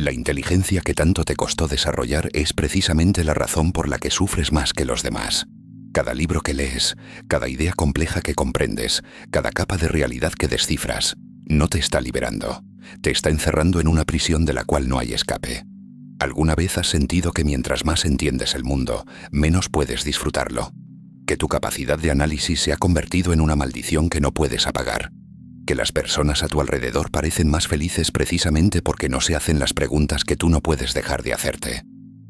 La inteligencia que tanto te costó desarrollar es precisamente la razón por la que sufres más que los demás. Cada libro que lees, cada idea compleja que comprendes, cada capa de realidad que descifras, no te está liberando. Te está encerrando en una prisión de la cual no hay escape. ¿Alguna vez has sentido que mientras más entiendes el mundo, menos puedes disfrutarlo? Que tu capacidad de análisis se ha convertido en una maldición que no puedes apagar. Que las personas a tu alrededor parecen más felices precisamente porque no se hacen las preguntas que tú no puedes dejar de hacerte.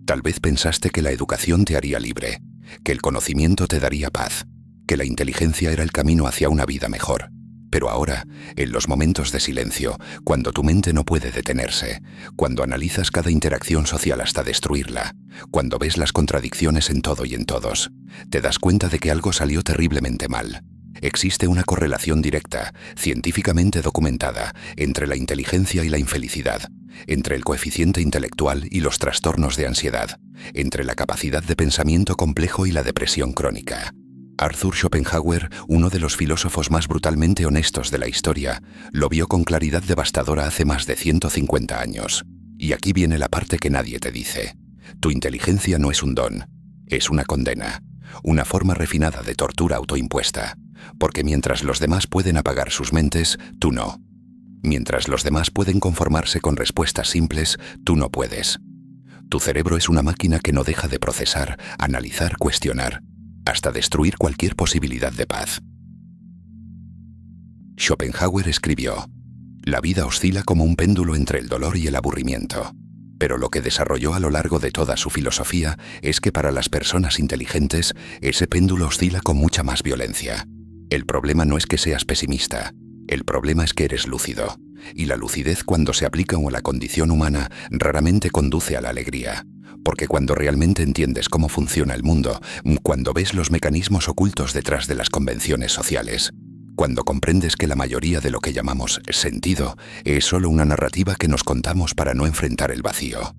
Tal vez pensaste que la educación te haría libre, que el conocimiento te daría paz, que la inteligencia era el camino hacia una vida mejor. Pero ahora, en los momentos de silencio, cuando tu mente no puede detenerse, cuando analizas cada interacción social hasta destruirla, cuando ves las contradicciones en todo y en todos, te das cuenta de que algo salió terriblemente mal. Existe una correlación directa, científicamente documentada, entre la inteligencia y la infelicidad, entre el coeficiente intelectual y los trastornos de ansiedad, entre la capacidad de pensamiento complejo y la depresión crónica. Arthur Schopenhauer, uno de los filósofos más brutalmente honestos de la historia, lo vio con claridad devastadora hace más de 150 años. Y aquí viene la parte que nadie te dice. Tu inteligencia no es un don, es una condena, una forma refinada de tortura autoimpuesta. Porque mientras los demás pueden apagar sus mentes, tú no. Mientras los demás pueden conformarse con respuestas simples, tú no puedes. Tu cerebro es una máquina que no deja de procesar, analizar, cuestionar, hasta destruir cualquier posibilidad de paz. Schopenhauer escribió: la vida oscila como un péndulo entre el dolor y el aburrimiento. Pero lo que desarrolló a lo largo de toda su filosofía es que para las personas inteligentes, ese péndulo oscila con mucha más violencia. El problema no es que seas pesimista, el problema es que eres lúcido. Y la lucidez, cuando se aplica a la condición humana, raramente conduce a la alegría. Porque cuando realmente entiendes cómo funciona el mundo, cuando ves los mecanismos ocultos detrás de las convenciones sociales, cuando comprendes que la mayoría de lo que llamamos sentido es solo una narrativa que nos contamos para no enfrentar el vacío.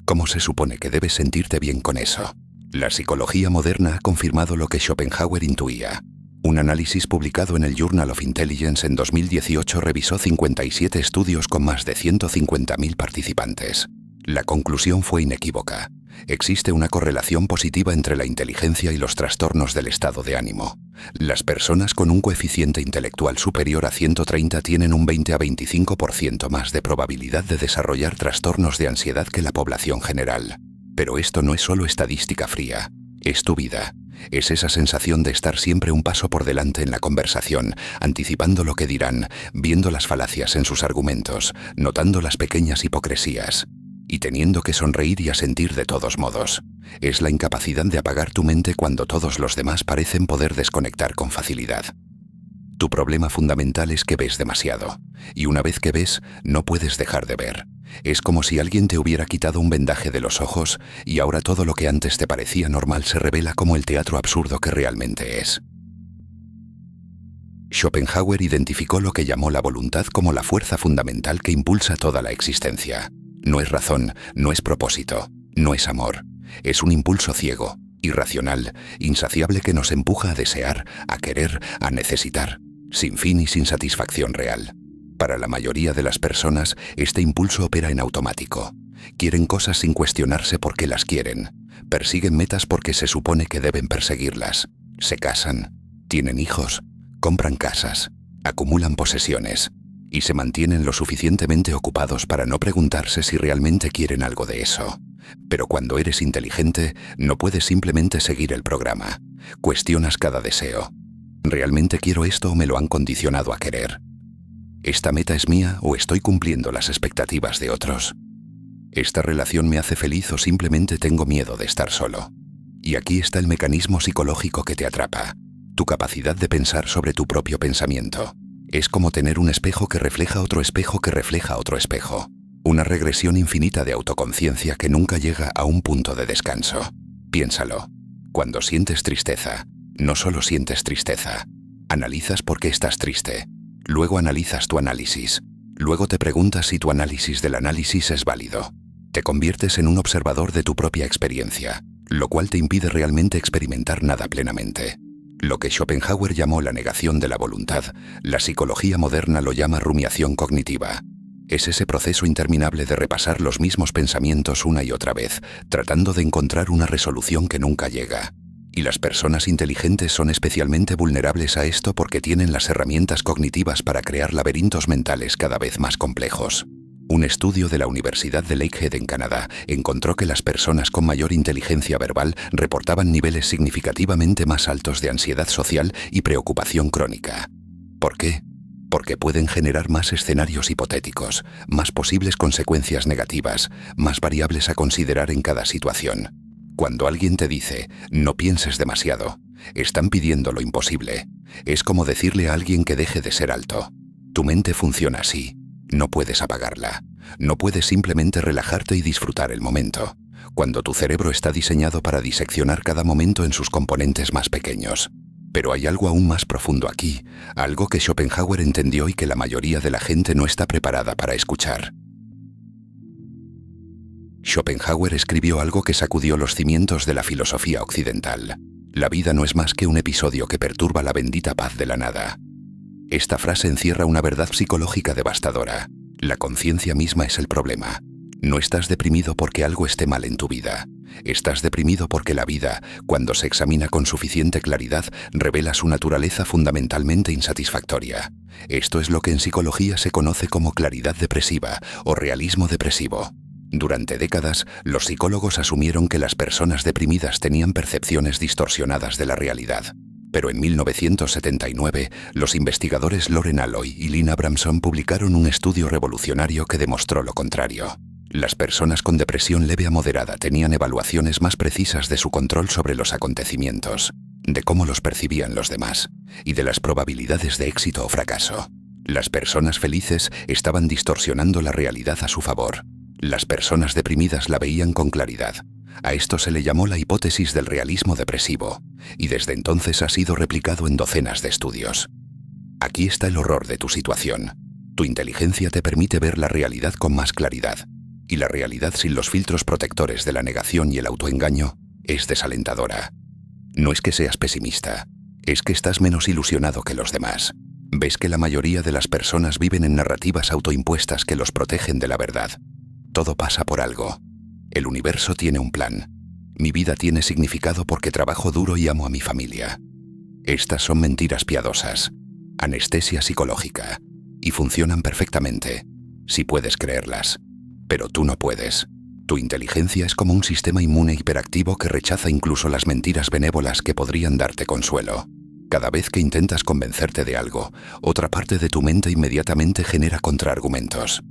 ¿Cómo se supone que debes sentirte bien con eso? La psicología moderna ha confirmado lo que Schopenhauer intuía. Un análisis publicado en el Journal of Intelligence en 2018 revisó 57 estudios con más de 150.000 participantes. La conclusión fue inequívoca. Existe una correlación positiva entre la inteligencia y los trastornos del estado de ánimo. Las personas con un coeficiente intelectual superior a 130 tienen un 20 a 25% más de probabilidad de desarrollar trastornos de ansiedad que la población general. Pero esto no es solo estadística fría, es tu vida. Es esa sensación de estar siempre un paso por delante en la conversación, anticipando lo que dirán, viendo las falacias en sus argumentos, notando las pequeñas hipocresías y teniendo que sonreír y asentir de todos modos. Es la incapacidad de apagar tu mente cuando todos los demás parecen poder desconectar con facilidad. Tu problema fundamental es que ves demasiado, y una vez que ves, no puedes dejar de ver. Es como si alguien te hubiera quitado un vendaje de los ojos y ahora todo lo que antes te parecía normal se revela como el teatro absurdo que realmente es. Schopenhauer identificó lo que llamó la voluntad como la fuerza fundamental que impulsa toda la existencia. No es razón, no es propósito, no es amor. Es un impulso ciego, irracional, insaciable que nos empuja a desear, a querer, a necesitar, sin fin y sin satisfacción real. Para la mayoría de las personas, este impulso opera en automático. Quieren cosas sin cuestionarse por qué las quieren. Persiguen metas porque se supone que deben perseguirlas. Se casan, tienen hijos, compran casas, acumulan posesiones y se mantienen lo suficientemente ocupados para no preguntarse si realmente quieren algo de eso. Pero cuando eres inteligente, no puedes simplemente seguir el programa. Cuestionas cada deseo. ¿Realmente quiero esto o me lo han condicionado a querer? ¿Esta meta es mía o estoy cumpliendo las expectativas de otros? ¿Esta relación me hace feliz o simplemente tengo miedo de estar solo? Y aquí está el mecanismo psicológico que te atrapa. Tu capacidad de pensar sobre tu propio pensamiento. Es como tener un espejo que refleja otro espejo que refleja otro espejo. Una regresión infinita de autoconciencia que nunca llega a un punto de descanso. Piénsalo. Cuando sientes tristeza, no solo sientes tristeza. Analizas por qué estás triste. Luego analizas tu análisis. Luego te preguntas si tu análisis del análisis es válido. Te conviertes en un observador de tu propia experiencia, lo cual te impide realmente experimentar nada plenamente. Lo que Schopenhauer llamó la negación de la voluntad, la psicología moderna lo llama rumiación cognitiva. Es ese proceso interminable de repasar los mismos pensamientos una y otra vez, tratando de encontrar una resolución que nunca llega. Y las personas inteligentes son especialmente vulnerables a esto porque tienen las herramientas cognitivas para crear laberintos mentales cada vez más complejos. Un estudio de la Universidad de Lakehead en Canadá encontró que las personas con mayor inteligencia verbal reportaban niveles significativamente más altos de ansiedad social y preocupación crónica. ¿Por qué? Porque pueden generar más escenarios hipotéticos, más posibles consecuencias negativas, más variables a considerar en cada situación. Cuando alguien te dice, no pienses demasiado, están pidiendo lo imposible. Es como decirle a alguien que deje de ser alto. Tu mente funciona así. No puedes apagarla. No puedes simplemente relajarte y disfrutar el momento, cuando tu cerebro está diseñado para diseccionar cada momento en sus componentes más pequeños. Pero hay algo aún más profundo aquí, algo que Schopenhauer entendió y que la mayoría de la gente no está preparada para escuchar. Schopenhauer escribió algo que sacudió los cimientos de la filosofía occidental. La vida no es más que un episodio que perturba la bendita paz de la nada. Esta frase encierra una verdad psicológica devastadora. La conciencia misma es el problema. No estás deprimido porque algo esté mal en tu vida. Estás deprimido porque la vida, cuando se examina con suficiente claridad, revela su naturaleza fundamentalmente insatisfactoria. Esto es lo que en psicología se conoce como claridad depresiva o realismo depresivo. Durante décadas, los psicólogos asumieron que las personas deprimidas tenían percepciones distorsionadas de la realidad. Pero en 1979, los investigadores Loren Alloy y Lynn Abramson publicaron un estudio revolucionario que demostró lo contrario. Las personas con depresión leve a moderada tenían evaluaciones más precisas de su control sobre los acontecimientos, de cómo los percibían los demás, y de las probabilidades de éxito o fracaso. Las personas felices estaban distorsionando la realidad a su favor. Las personas deprimidas la veían con claridad. A esto se le llamó la hipótesis del realismo depresivo, y desde entonces ha sido replicado en docenas de estudios. Aquí está el horror de tu situación. Tu inteligencia te permite ver la realidad con más claridad, y la realidad sin los filtros protectores de la negación y el autoengaño es desalentadora. No es que seas pesimista, es que estás menos ilusionado que los demás. Ves que la mayoría de las personas viven en narrativas autoimpuestas que los protegen de la verdad. Todo pasa por algo. El universo tiene un plan. Mi vida tiene significado porque trabajo duro y amo a mi familia. Estas son mentiras piadosas, anestesia psicológica, y funcionan perfectamente, si puedes creerlas. Pero tú no puedes. Tu inteligencia es como un sistema inmune hiperactivo que rechaza incluso las mentiras benévolas que podrían darte consuelo. Cada vez que intentas convencerte de algo, otra parte de tu mente inmediatamente genera contraargumentos.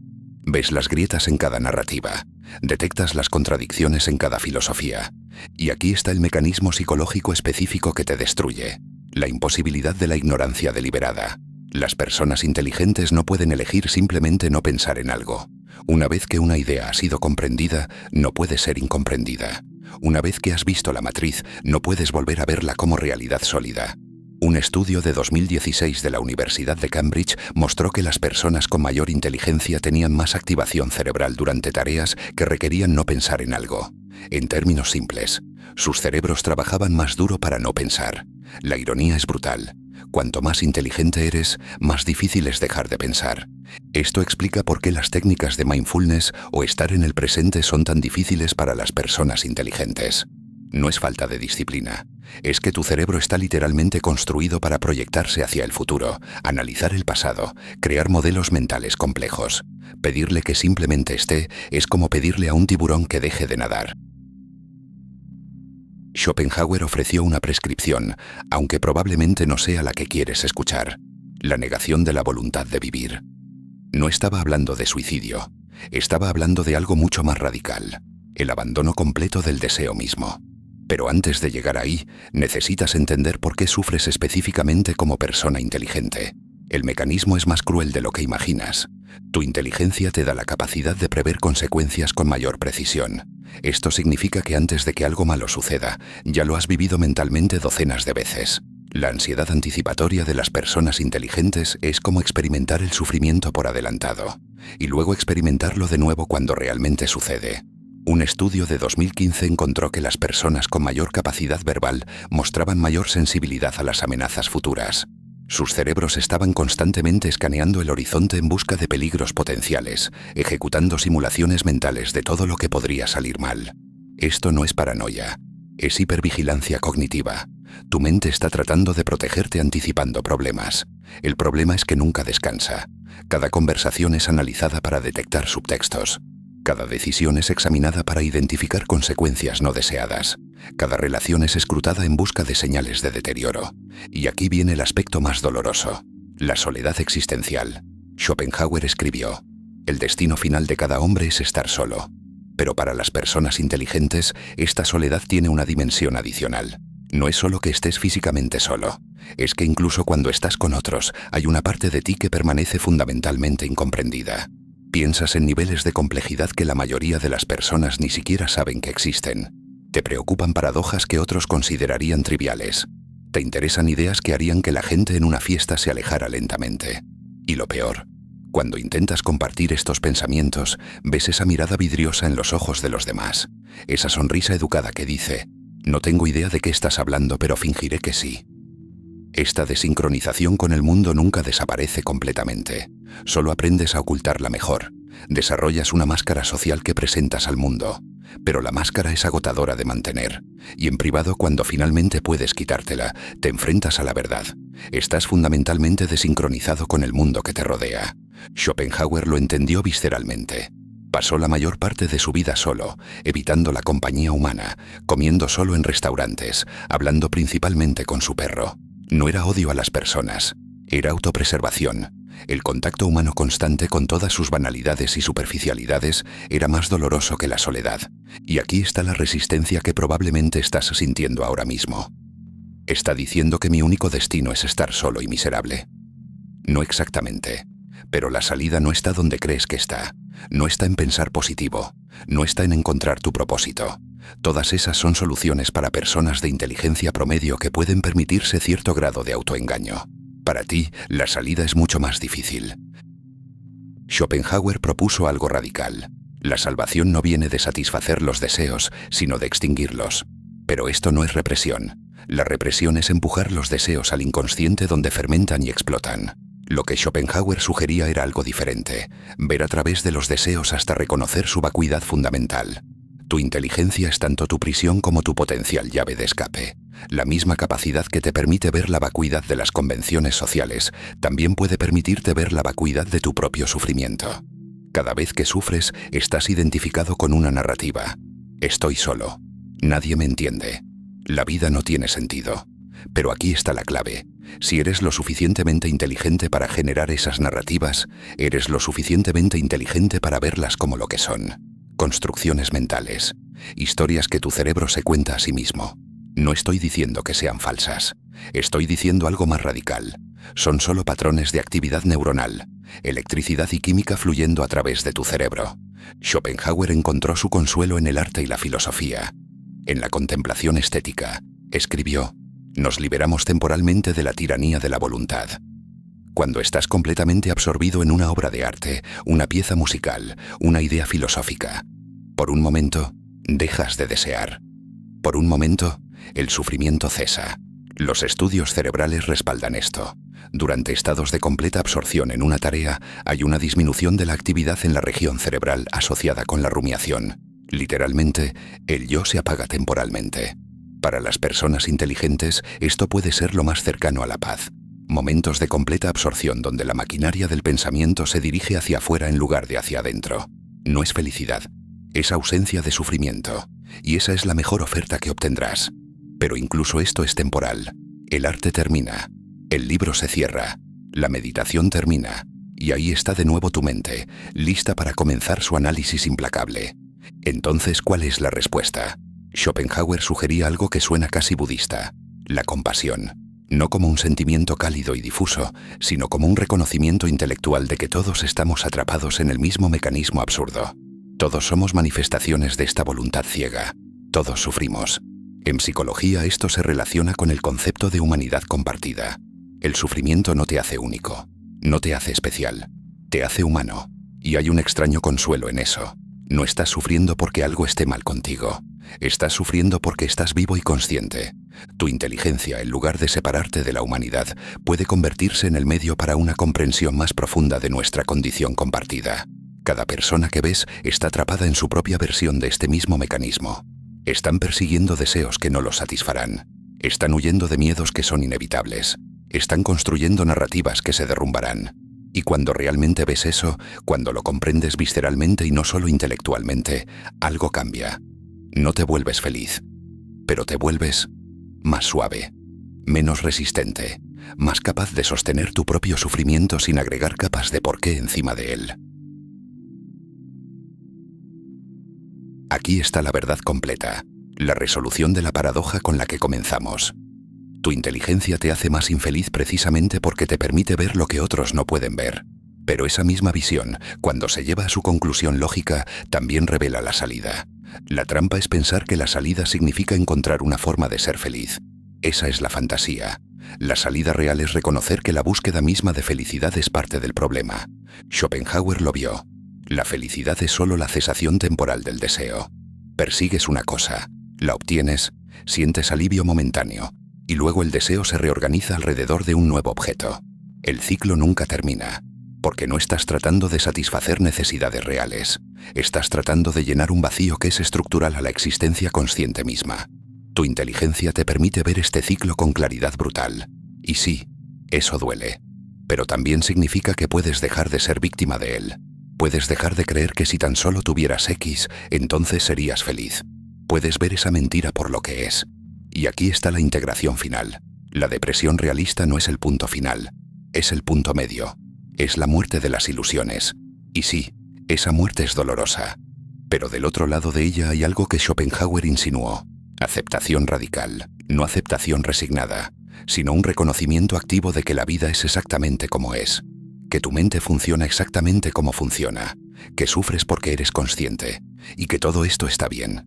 Ves las grietas en cada narrativa, detectas las contradicciones en cada filosofía. Y aquí está el mecanismo psicológico específico que te destruye: la imposibilidad de la ignorancia deliberada. Las personas inteligentes no pueden elegir simplemente no pensar en algo. Una vez que una idea ha sido comprendida, no puede ser incomprendida. Una vez que has visto la matriz, no puedes volver a verla como realidad sólida. Un estudio de 2016 de la Universidad de Cambridge mostró que las personas con mayor inteligencia tenían más activación cerebral durante tareas que requerían no pensar en algo. En términos simples, sus cerebros trabajaban más duro para no pensar. La ironía es brutal. Cuanto más inteligente eres, más difícil es dejar de pensar. Esto explica por qué las técnicas de mindfulness o estar en el presente son tan difíciles para las personas inteligentes. No es falta de disciplina. Es que tu cerebro está literalmente construido para proyectarse hacia el futuro, analizar el pasado, crear modelos mentales complejos. Pedirle que simplemente esté es como pedirle a un tiburón que deje de nadar. Schopenhauer ofreció una prescripción, aunque probablemente no sea la que quieres escuchar: la negación de la voluntad de vivir. No estaba hablando de suicidio, estaba hablando de algo mucho más radical: el abandono completo del deseo mismo. Pero antes de llegar ahí, necesitas entender por qué sufres específicamente como persona inteligente. El mecanismo es más cruel de lo que imaginas. Tu inteligencia te da la capacidad de prever consecuencias con mayor precisión. Esto significa que antes de que algo malo suceda, ya lo has vivido mentalmente docenas de veces. La ansiedad anticipatoria de las personas inteligentes es como experimentar el sufrimiento por adelantado, y luego experimentarlo de nuevo cuando realmente sucede. Un estudio de 2015 encontró que las personas con mayor capacidad verbal mostraban mayor sensibilidad a las amenazas futuras. Sus cerebros estaban constantemente escaneando el horizonte en busca de peligros potenciales, ejecutando simulaciones mentales de todo lo que podría salir mal. Esto no es paranoia, es hipervigilancia cognitiva. Tu mente está tratando de protegerte anticipando problemas. El problema es que nunca descansa. Cada conversación es analizada para detectar subtextos. Cada decisión es examinada para identificar consecuencias no deseadas. Cada relación es escrutada en busca de señales de deterioro. Y aquí viene el aspecto más doloroso: la soledad existencial. Schopenhauer escribió: el destino final de cada hombre es estar solo. Pero para las personas inteligentes, esta soledad tiene una dimensión adicional. No es solo que estés físicamente solo, es que incluso cuando estás con otros, hay una parte de ti que permanece fundamentalmente incomprendida. Piensas en niveles de complejidad que la mayoría de las personas ni siquiera saben que existen. Te preocupan paradojas que otros considerarían triviales. Te interesan ideas que harían que la gente en una fiesta se alejara lentamente. Y lo peor, cuando intentas compartir estos pensamientos, ves esa mirada vidriosa en los ojos de los demás, esa sonrisa educada que dice: no tengo idea de qué estás hablando, pero fingiré que sí. Esta desincronización con el mundo nunca desaparece completamente. Solo aprendes a ocultarla mejor. Desarrollas una máscara social que presentas al mundo. Pero la máscara es agotadora de mantener. Y en privado, cuando finalmente puedes quitártela, te enfrentas a la verdad. Estás fundamentalmente desincronizado con el mundo que te rodea. Schopenhauer lo entendió visceralmente. Pasó la mayor parte de su vida solo, evitando la compañía humana, comiendo solo en restaurantes, hablando principalmente con su perro. No era odio a las personas, era autopreservación. El contacto humano constante con todas sus banalidades y superficialidades era más doloroso que la soledad. Y aquí está la resistencia que probablemente estás sintiendo ahora mismo. Está diciendo que mi único destino es estar solo y miserable. No exactamente. Pero la salida no está donde crees que está. No está en pensar positivo. No está en encontrar tu propósito. Todas esas son soluciones para personas de inteligencia promedio que pueden permitirse cierto grado de autoengaño. Para ti, la salida es mucho más difícil. Schopenhauer propuso algo radical. La salvación no viene de satisfacer los deseos, sino de extinguirlos. Pero esto no es represión. La represión es empujar los deseos al inconsciente donde fermentan y explotan. Lo que Schopenhauer sugería era algo diferente: ver a través de los deseos hasta reconocer su vacuidad fundamental. Tu inteligencia es tanto tu prisión como tu potencial llave de escape. La misma capacidad que te permite ver la vacuidad de las convenciones sociales, también puede permitirte ver la vacuidad de tu propio sufrimiento. Cada vez que sufres, estás identificado con una narrativa. Estoy solo. Nadie me entiende. La vida no tiene sentido. Pero aquí está la clave. Si eres lo suficientemente inteligente para generar esas narrativas, eres lo suficientemente inteligente para verlas como lo que son: construcciones mentales, historias que tu cerebro se cuenta a sí mismo. No estoy diciendo que sean falsas. Estoy diciendo algo más radical. Son solo patrones de actividad neuronal, electricidad y química fluyendo a través de tu cerebro. Schopenhauer encontró su consuelo en el arte y la filosofía. En la contemplación estética, escribió: nos liberamos temporalmente de la tiranía de la voluntad. Cuando estás completamente absorbido en una obra de arte, una pieza musical, una idea filosófica, por un momento, dejas de desear. Por un momento, el sufrimiento cesa. Los estudios cerebrales respaldan esto. Durante estados de completa absorción en una tarea, hay una disminución de la actividad en la región cerebral asociada con la rumiación. Literalmente, el yo se apaga temporalmente. Para las personas inteligentes, esto puede ser lo más cercano a la paz. Momentos de completa absorción donde la maquinaria del pensamiento se dirige hacia afuera en lugar de hacia adentro. No es felicidad, es ausencia de sufrimiento. Y esa es la mejor oferta que obtendrás. Pero incluso esto es temporal. El arte termina. El libro se cierra. La meditación termina. Y ahí está de nuevo tu mente, lista para comenzar su análisis implacable. Entonces, ¿cuál es la respuesta? Schopenhauer sugería algo que suena casi budista: la compasión. No como un sentimiento cálido y difuso, sino como un reconocimiento intelectual de que todos estamos atrapados en el mismo mecanismo absurdo. Todos somos manifestaciones de esta voluntad ciega. Todos sufrimos. En psicología esto se relaciona con el concepto de humanidad compartida. El sufrimiento no te hace único, no te hace especial, te hace humano. Y hay un extraño consuelo en eso. No estás sufriendo porque algo esté mal contigo. Estás sufriendo porque estás vivo y consciente. Tu inteligencia, en lugar de separarte de la humanidad, puede convertirse en el medio para una comprensión más profunda de nuestra condición compartida. Cada persona que ves está atrapada en su propia versión de este mismo mecanismo. Están persiguiendo deseos que no los satisfarán. Están huyendo de miedos que son inevitables. Están construyendo narrativas que se derrumbarán. Y cuando realmente ves eso, cuando lo comprendes visceralmente y no solo intelectualmente, algo cambia. No te vuelves feliz, pero te vuelves más suave, menos resistente, más capaz de sostener tu propio sufrimiento sin agregar capas de por qué encima de él. Aquí está la verdad completa, la resolución de la paradoja con la que comenzamos. Tu inteligencia te hace más infeliz precisamente porque te permite ver lo que otros no pueden ver. Pero esa misma visión, cuando se lleva a su conclusión lógica, también revela la salida. La trampa es pensar que la salida significa encontrar una forma de ser feliz. Esa es la fantasía. La salida real es reconocer que la búsqueda misma de felicidad es parte del problema. Schopenhauer lo vio. La felicidad es solo la cesación temporal del deseo. Persigues una cosa, la obtienes, sientes alivio momentáneo, y luego el deseo se reorganiza alrededor de un nuevo objeto. El ciclo nunca termina, porque no estás tratando de satisfacer necesidades reales. Estás tratando de llenar un vacío que es estructural a la existencia consciente misma. Tu inteligencia te permite ver este ciclo con claridad brutal. Y sí, eso duele. Pero también significa que puedes dejar de ser víctima de él. Puedes dejar de creer que si tan solo tuvieras X, entonces serías feliz. Puedes ver esa mentira por lo que es. Y aquí está la integración final. La depresión realista no es el punto final, es el punto medio. Es la muerte de las ilusiones. Y sí, esa muerte es dolorosa. Pero del otro lado de ella hay algo que Schopenhauer insinuó. Aceptación radical, no aceptación resignada, sino un reconocimiento activo de que la vida es exactamente como es. Que tu mente funciona exactamente como funciona. Que sufres porque eres consciente. Y que todo esto está bien.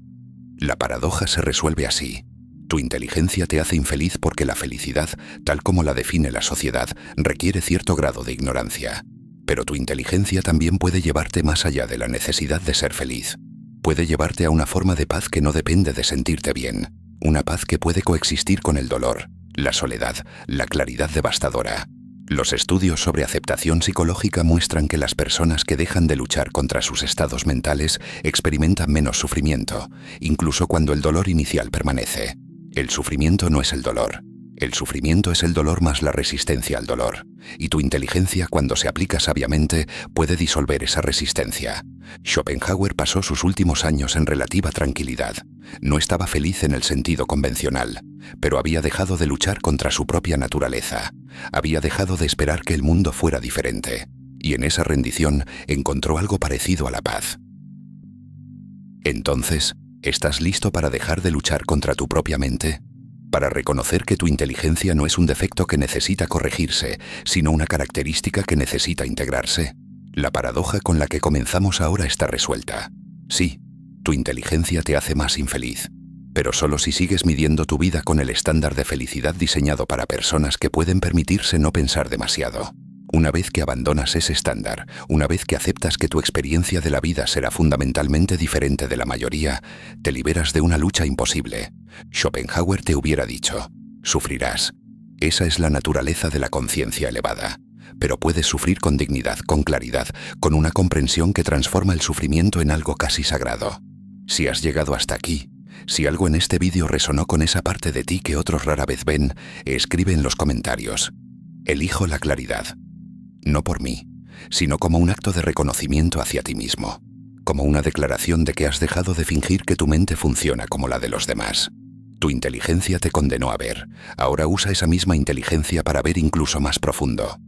La paradoja se resuelve así. Tu inteligencia te hace infeliz porque la felicidad, tal como la define la sociedad, requiere cierto grado de ignorancia. Pero tu inteligencia también puede llevarte más allá de la necesidad de ser feliz. Puede llevarte a una forma de paz que no depende de sentirte bien. Una paz que puede coexistir con el dolor, la soledad, la claridad devastadora. Los estudios sobre aceptación psicológica muestran que las personas que dejan de luchar contra sus estados mentales experimentan menos sufrimiento, incluso cuando el dolor inicial permanece. El sufrimiento no es el dolor. El sufrimiento es el dolor más la resistencia al dolor. Y tu inteligencia, cuando se aplica sabiamente, puede disolver esa resistencia. Schopenhauer pasó sus últimos años en relativa tranquilidad. No estaba feliz en el sentido convencional, pero había dejado de luchar contra su propia naturaleza. Había dejado de esperar que el mundo fuera diferente. Y en esa rendición encontró algo parecido a la paz. Entonces, ¿estás listo para dejar de luchar contra tu propia mente? Para reconocer que tu inteligencia no es un defecto que necesita corregirse, sino una característica que necesita integrarse. La paradoja con la que comenzamos ahora está resuelta. Sí, tu inteligencia te hace más infeliz, pero solo si sigues midiendo tu vida con el estándar de felicidad diseñado para personas que pueden permitirse no pensar demasiado. Una vez que abandonas ese estándar, una vez que aceptas que tu experiencia de la vida será fundamentalmente diferente de la mayoría, te liberas de una lucha imposible. Schopenhauer te hubiera dicho, sufrirás. Esa es la naturaleza de la conciencia elevada. Pero puedes sufrir con dignidad, con claridad, con una comprensión que transforma el sufrimiento en algo casi sagrado. Si has llegado hasta aquí, si algo en este vídeo resonó con esa parte de ti que otros rara vez ven, escribe en los comentarios. Elijo la claridad. No por mí, sino como un acto de reconocimiento hacia ti mismo, como una declaración de que has dejado de fingir que tu mente funciona como la de los demás. Tu inteligencia te condenó a ver, ahora usa esa misma inteligencia para ver incluso más profundo.